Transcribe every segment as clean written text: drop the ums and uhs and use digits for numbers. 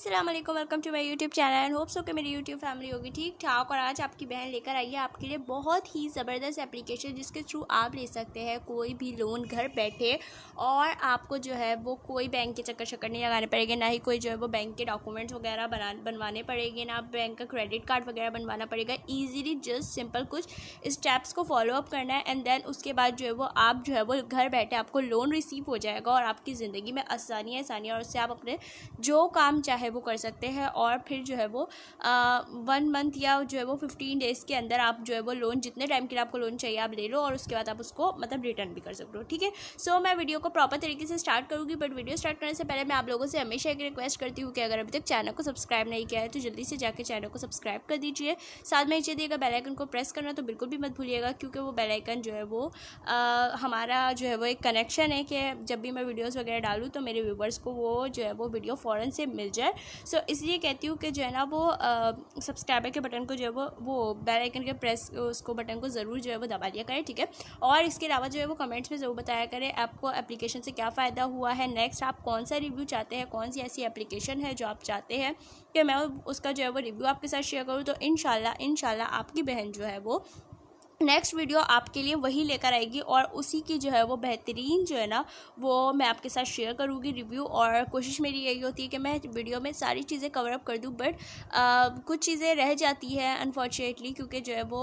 अस्सलाम वालेकुम, welcome to my YouTube channel and hope so कि मेरी यूट्यूब फैमिली होगी ठीक ठाक। और आज आपकी बहन लेकर आई है आपके लिए बहुत ही ज़बरदस्त एप्लीकेशन जिसके थ्रू आप ले सकते हैं कोई भी लोन घर बैठे। और आपको जो है वो कोई बैंक के चक्कर नहीं लगाने पड़ेंगे, ना ही कोई जो है वो बैंक के डॉक्यूमेंट्स वगैरह बनवाने पड़ेंगे, ना बैंक का क्रेडिट कार्ड वगैरह बनवाना पड़ेगा। ईजीली जस्ट सिंपल कुछ स्टेप्स को फॉलो अप करना है एंड देन उसके बाद जो है वो आप जो है वो घर बैठे आपको लोन रिसीव हो जाएगा और आपकी ज़िंदगी में आसानी और उससे आप अपने जो काम चाहे वो कर सकते हैं। और फिर जो है वो 1 मंथ या जो है वो 15 डेज़ के अंदर आप जो है वो लोन जितने टाइम के लिए आपको लोन चाहिए आप ले लो और उसके बाद आप उसको मतलब रिटर्न भी कर सकते हो। ठीक है, सो मैं वीडियो को प्रॉपर तरीके से स्टार्ट करूँगी, बट वीडियो स्टार्ट करने से पहले मैं आप लोगों से हमेशा एक रिक्वेस्ट करती हूँ कि अगर अभी तक चैनल को सब्सक्राइब नहीं किया है तो जल्दी से जाकर चैनल को सब्सक्राइब कर दीजिए। साथ में नीचे दिएगा बेल आइकन को प्रेस करना तो बिल्कुल भी मत भूलिएगा, क्योंकि वो बेल आइकन जो है वो हमारा जो है वो एक कनेक्शन है कि जब भी मैं वीडियोज़ वगैरह डालूँ तो मेरे व्यूवर्स को वो जो है वो वीडियो फ़ौरन से मिल जाए। सो इसलिए कहती हूँ कि जो है ना वो सब्सक्राइबर के बटन को जो है वो बेल आइकन के प्रेस उसको बटन को ज़रूर जो है वो दबा दिया करें। ठीक है, और इसके अलावा जो है वो कमेंट्स में ज़रूर बताया करें आपको एप्लीकेशन से क्या फ़ायदा हुआ है, नेक्स्ट आप कौन सा रिव्यू चाहते हैं, कौन सी ऐसी एप्लीकेशन है जो आप चाहते हैं कि मैं उसका जो है वो रिव्यू आपके साथ शेयर करूँ। तो इंशाल्लाह आपकी बहन जो है वो नेक्स्ट वीडियो आपके लिए वही लेकर आएगी और उसी की जो है वो बेहतरीन जो है ना वो मैं आपके साथ शेयर करूँगी रिव्यू। और कोशिश मेरी यही होती है कि मैं वीडियो में सारी चीज़ें कवर अप कर दूँ, बट कुछ चीज़ें रह जाती हैं अनफॉर्चुनेटली, क्योंकि जो है वो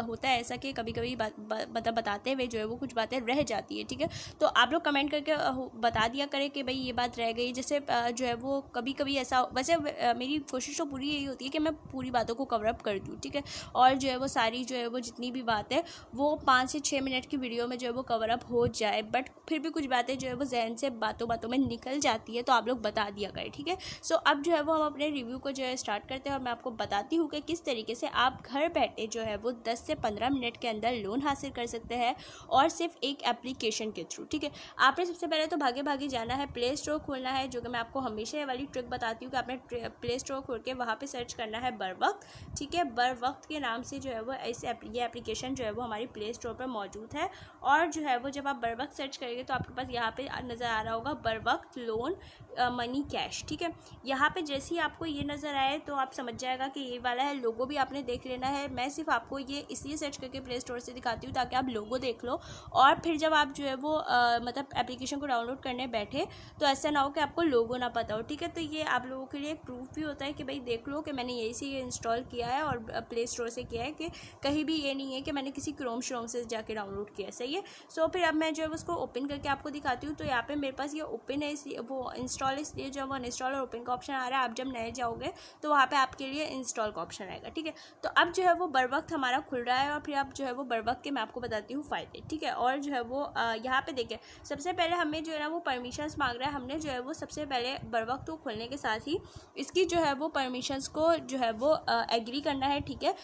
होता है ऐसा कि कभी कभी बताते हुए जो है वो कुछ बातें रह जाती है। ठीक है, तो आप लोग कमेंट करके बता दिया करें कि भाई ये बात रह गई। जैसे जो है वो कभी कभी ऐसा, वैसे मेरी कोशिश तो पूरी यही होती है कि मैं पूरी बातों को कवर अप कर दूँ। ठीक है, और जो है वो सारी जो है वो जितनी भी बात है वो 5 से 6 मिनट की वीडियो में जो है वो कवर अप हो जाए, बट फिर भी कुछ बातें जो है वो जहन से बातों में निकल जाती है तो आप लोग बता दिया करें। ठीक है, सो अब जो है वो हम अपने रिव्यू को जो है स्टार्ट करते हैं और मैं आपको बताती हूँ कि किस तरीके से आप घर बैठे जो है वो 10 से 15 मिनट के अंदर लोन हासिल कर सकते हैं और सिर्फ एक एप्लीकेशन के थ्रू। ठीक है, आपने सबसे पहले तो भागे जाना है, प्ले स्टोर खोलना है, जो कि मैं आपको हमेशा ये वाली ट्रिक बताती हूँ कि आपने प्ले स्टोर खोल के वहाँ पे सर्च करना है बरवक्त। ठीक है, बरवक्त के नाम से जो है वो ऐसे ये एप्लीकेशन जो है वो हमारी प्ले स्टोर पर मौजूद है। और जो है वो जब आप बरवक्त सर्च करेंगे तो आपके पास यहाँ पे नज़र आ रहा होगा बरवक्त लोन मनी कैश। ठीक है, यहाँ पे जैसे ही आपको ये नज़र आए तो आप समझ जाएगा कि ये वाला है। लोगो भी आपने देख लेना है, मैं सिर्फ आपको ये इसलिए सर्च करके प्ले स्टोर से दिखाती हूँ ताकि आप लोगो देख लो और फिर जब आप जो है वो मतलब एप्लीकेशन को डाउनलोड करने बैठे तो ऐसा ना हो कि आपको लोगो ना पता हो। ठीक है, तो ये आप लोगों के लिए एक प्रूफ भी होता है कि भाई देख लो कि मैंने यही से ये इंस्टॉल किया है और प्ले स्टोर से किया है, कि कहीं भी ये नहीं है कि मैंने किसी क्रोम से जाके डाउनलोड किया। सही है, सो फिर अब मैं जो है उसको ओपन करके आपको दिखाती हूँ। तो यहाँ पे मेरे पास ये ओपन है, इसलिए वो इंस्टॉल, इसलिए जो है वो अनइंस्टॉल और ओपन का ऑप्शन आ रहा है। आप जब नए जाओगे तो वहाँ पे आपके लिए इंस्टॉल का ऑप्शन आएगा। ठीक है, तो अब जो है वो बरवक्त हमारा खुल रहा है और फिर आप जो है वो बरवक्त के मैं आपको बताती हूँ फ़ायदे। ठीक है, और जो है वो यहाँ पे देखिए सबसे पहले हमें जो है ना वो परमिशंस मांग रहा है। हमने जो है वो सबसे पहले बरवक्त को खोलने के साथ ही इसकी जो है वो परमिशंस को जो है वो एग्री करना है। ठीक है,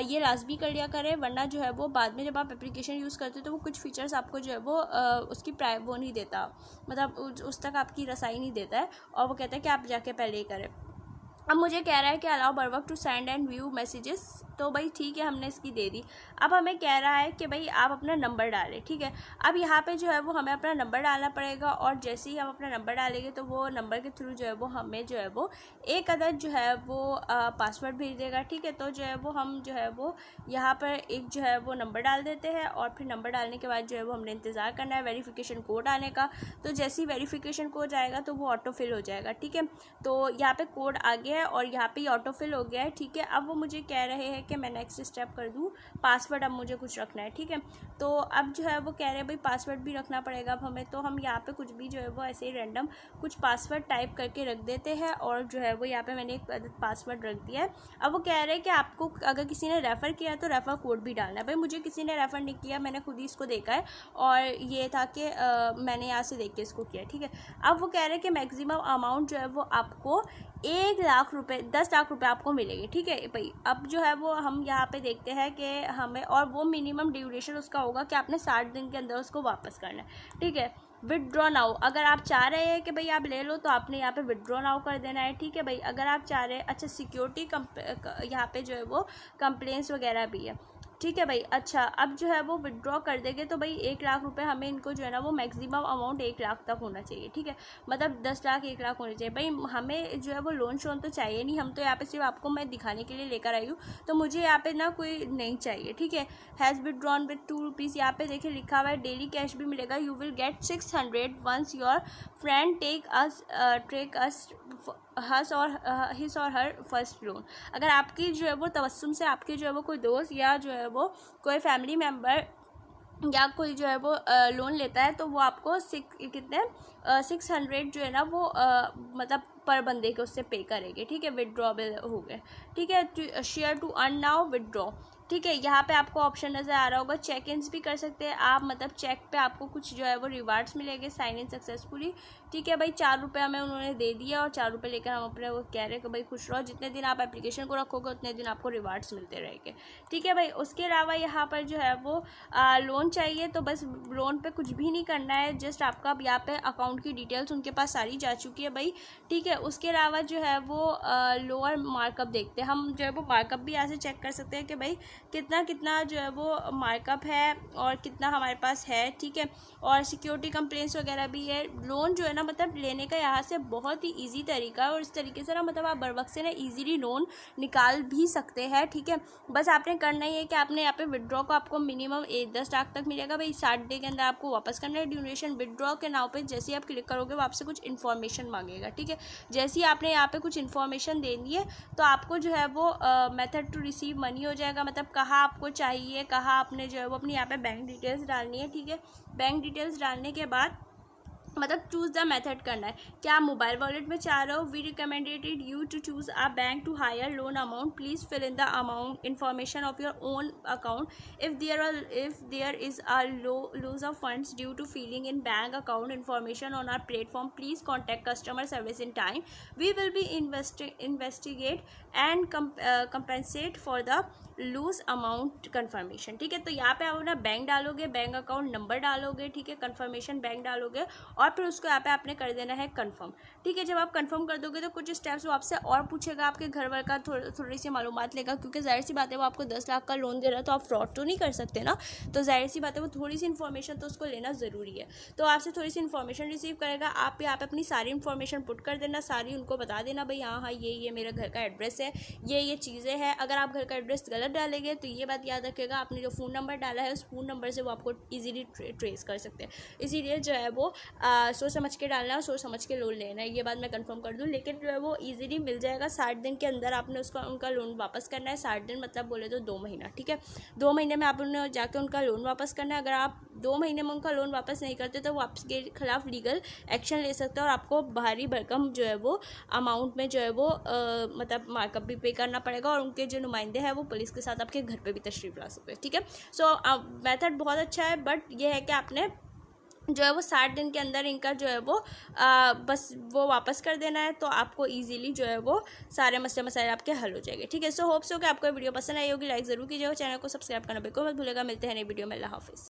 ये लाजमी कर लिया करें, वरना जो है वो बाद में जब आप एप्लीकेशन यूज़ करते हो तो वो कुछ फीचर्स आपको जो है वो उसकी वो नहीं देता, मतलब उस तक आपकी रसाई नहीं देता है और वो कहता है कि आप जाके पहले ही करें। अब मुझे कह रहा है कि अलाउ बरवक्त to send and view messages, तो भाई ठीक है हमने इसकी दे दी। अब हमें कह रहा है कि भाई आप अपना नंबर डालें। ठीक है, अब यहाँ पे जो है वो हमें अपना नंबर डालना पड़ेगा और जैसे ही हम अपना नंबर डालेंगे तो वो नंबर के थ्रू जो है वो हमें जो है वो एक अदद जो है वो पासवर्ड भेज देगा। ठीक है, तो जो है वो हम जो है वो यहाँ पर एक जो है वो नंबर डाल देते हैं और फिर नंबर डालने के बाद जो है वो हमने इंतज़ार करना है वेरिफिकेशन कोड आने का। तो जैसे ही वेरिफिकेशन कोड आएगा तो वो ऑटो फिल हो जाएगा। ठीक है, तो यहाँ पे कोड आ गया है और यहाँ पे ऑटो फिल हो गया है। ठीक है, अब वो मुझे कह रहे हैं कि मैं नेक्स्ट स्टेप कर दूँ, पासवर्ड अब मुझे कुछ रखना है। ठीक है, तो अब जो है वो कह रहे हैं भाई पासवर्ड भी रखना पड़ेगा अब हमें, तो हम यहाँ पे कुछ भी जो है वो ऐसे ही रैंडम कुछ पासवर्ड टाइप करके रख देते हैं और जो है वो यहाँ पे मैंने एक पासवर्ड रख दिया है। अब वो कह रहे हैं कि आपको अगर किसी ने रेफ़र किया तो रेफ़र कोड भी डालना है। भाई मुझे किसी ने रेफ़र नहीं किया, मैंने खुद ही इसको देखा है और ये था कि मैंने यहाँ से देख के इसको किया। ठीक है, अब वो कह रहे हैं कि मैक्सिमम अमाउंट जो है वो आपको 1 लाख रुपए 10 लाख रुपए आपको मिलेंगे। ठीक है भाई, अब जो है वो हम यहाँ पे देखते हैं कि हमें, और वो मिनिमम ड्यूरेशन उसका होगा कि आपने 60 दिन के अंदर उसको वापस करना है। ठीक है, विदड्रॉ नाउ, अगर आप चाह रहे हैं कि भाई आप ले लो तो आपने यहाँ पे विदड्रॉ नाउ कर देना है। ठीक है भाई, अगर आप चाह रहे हैं, अच्छा सिक्योरिटी यहाँ पे जो है वो कंप्लेंट्स वगैरह भी है। ठीक है भाई। अच्छा, अब जो है वो विड्रॉ कर देंगे तो भाई 1 लाख रुपए हमें इनको जो है ना वो मैक्सिमम अमाउंट 1 लाख तक होना चाहिए, ठीक है। मतलब 10 लाख 1 लाख होने चाहिए भाई। हमें जो है वो लोन शोन तो चाहिए नहीं, हम तो यहाँ पे सिर्फ आपको मैं दिखाने के लिए लेकर आई हूँ, तो मुझे यहाँ पे ना कोई नहीं चाहिए, ठीक है। हैज़ विड्रॉन विद 2 रुपीज़, यहाँ पे देखिए लिखा हुआ है डेली कैश भी मिलेगा। You will get 600 once your friend take us hers और हिस और हर फर्स्ट लोन। अगर आपकी जो है वो तवस्सुम से आपके जो है वो कोई दोस्त या जो है वो कोई फैमिली मेम्बर या कोई जो है वो लोन लेता है तो वो आपको 600 जो है ना वो मतलब पर बंदे के उससे पे करेंगे, ठीक है। विड्रॉबल हो गए, ठीक है। Share to earn now withdraw, ठीक है। यहाँ पे आपको ऑप्शन नज़र आ रहा होगा, चेक इन्स भी कर सकते हैं आप, मतलब चेक पे आपको कुछ जो है वो रिवार्ड्स मिलेंगे, साइन इन सक्सेसफुली, ठीक है भाई। 4 रुपये हमें उन्होंने दे दिया और 4 रुपये लेकर हम अपने वो कह रहे हैं कि भाई खुश रहो, जितने दिन आप एप्लीकेशन को रखोगे उतने दिन आपको रिवार्ड्स मिलते रहेंगे, ठीक है भाई। उसके अलावा यहाँ पर जो है वो लोन चाहिए तो बस लोन पे कुछ भी नहीं करना है, जस्ट आपका यहाँ पे अकाउंट की डिटेल्स उनके पास सारी जा चुकी है भाई, ठीक है। उसके अलावा जो है वो लोअर मार्कअप देखते हैं हम, जो है वो मार्कअप भी यहाँ से चेक कर सकते हैं कि भाई कितना कितना जो है वो मार्कअप है और कितना हमारे पास है, ठीक है। और सिक्योरिटी कंप्लेंट्स वगैरह भी है। लोन जो है ना मतलब लेने का यहाँ से बहुत ही ईजी तरीका है और इस तरीके से ना मतलब आप बर वक्त से ना ईजीली लोन निकाल भी सकते हैं, ठीक है। बस आपने करना ही है कि आपने यहाँ पे विड्रॉ को आपको मिनिमम 10 लाख तक मिलेगा भाई, 60 डे के अंदर आपको वापस करना है। ड्यूरेशन विड्रॉ के नाव पे जैसे ही आप क्लिक करोगे वो आपसे कुछ इन्फॉर्मेशन मांगेगा, ठीक है। जैसे ही आपने यहाँ पे कुछ इन्फॉर्मेशन देनी है तो आपको जो है वो मेथड टू रिसीव मनी हो जाएगा, मतलब कहाँ आपको चाहिए, कहाँ आपने जो है वो अपनी यहाँ पे बैंक डिटेल्स डालनी है, ठीक है। बैंक डिटेल्स डालने के बाद मतलब चूज़ द मेथड करना है, क्या मोबाइल वॉलेट में चाह रहे हो। We recommendated you to choose a bank to higher loan amount, please fill in the amount information of your own account. If there is a loss of funds due to filling in bank account information on our platform, please contact customer service in time. We will be investigate and compensate for the lose amount confirmation, ठीक है। तो यहाँ पे आप अपना bank डालोगे, bank account number डालोगे, ठीक है, कन्फर्मेशन बैंक डालोगे और फिर उसको यहाँ पे आपने कर देना है कंफर्म, ठीक है। जब आप कंफर्म कर दोगे तो कुछ स्टेप्स वो आपसे और पूछेगा, आपके घर वाले का थोड़ी सी मालूमात लेगा, क्योंकि जाहिर सी बात है वो आपको 10 लाख का लोन दे रहा है तो आप फ्रॉड तो नहीं कर सकते ना, तो जाहिर सी बात है वो थोड़ी सी इन्फॉर्मेशन तो उसको लेना ज़रूरी है। तो आपसे थोड़ी सी इन्फॉर्मेशन रिसीव करेगा, आप यहाँ पे अपनी सारी इन्फॉर्मेशन पुट कर देना, सारी उनको बता देना भाई हाँ हाँ ये मेरा घर का एड्रेस है, ये चीज़ें हैं। अगर आप घर का एड्रेस गलत डालेंगे तो ये बात याद रखिएगा, आपने जो फ़ोन नंबर डाला है उस फ़ोन नंबर से वो आपको ईजीली ट्रेस कर सकते हैं। इसीलिए जो है वो सोच समझ के डालना है, सोच समझ के लोन लेना है, ये बात मैं कंफर्म कर दूं। लेकिन जो है वो इजीली मिल जाएगा, 60 दिन के अंदर आपने उनका लोन वापस करना है। 60 दिन मतलब बोले तो 2 महीना, ठीक है। 2 महीने में आप उन्हें जाके उनका लोन वापस करना है। अगर आप 2 महीने में उनका लोन वापस नहीं करते तो वो आपके खिलाफ लीगल एक्शन ले सकते हैं और आपको भारी भरकम जो है वो अमाउंट में जो है वो मतलब मार्कअप भी पे करना पड़ेगा और उनके जो नुमाइंदे हैं वो पुलिस के साथ आपके घर पे भी तशरीफ़ ला सकते हैं, ठीक है। सो मेथड बहुत अच्छा है, बट ये है कि आपने जो है वो 60 दिन के अंदर इनका जो है वो बस वो वापस कर देना है, तो आपको इजीली जो है वो सारे मसले आपके हल हो जाएंगे, ठीक है। सो होप्स हो कि आपको वीडियो पसंद आई होगी, लाइक ज़रूर कीजिएगा, चैनल को सब्सक्राइब करना बिल्कुल मत भूलेगा। मिलते हैं नई वीडियो में, अल्लाह हाफिज़।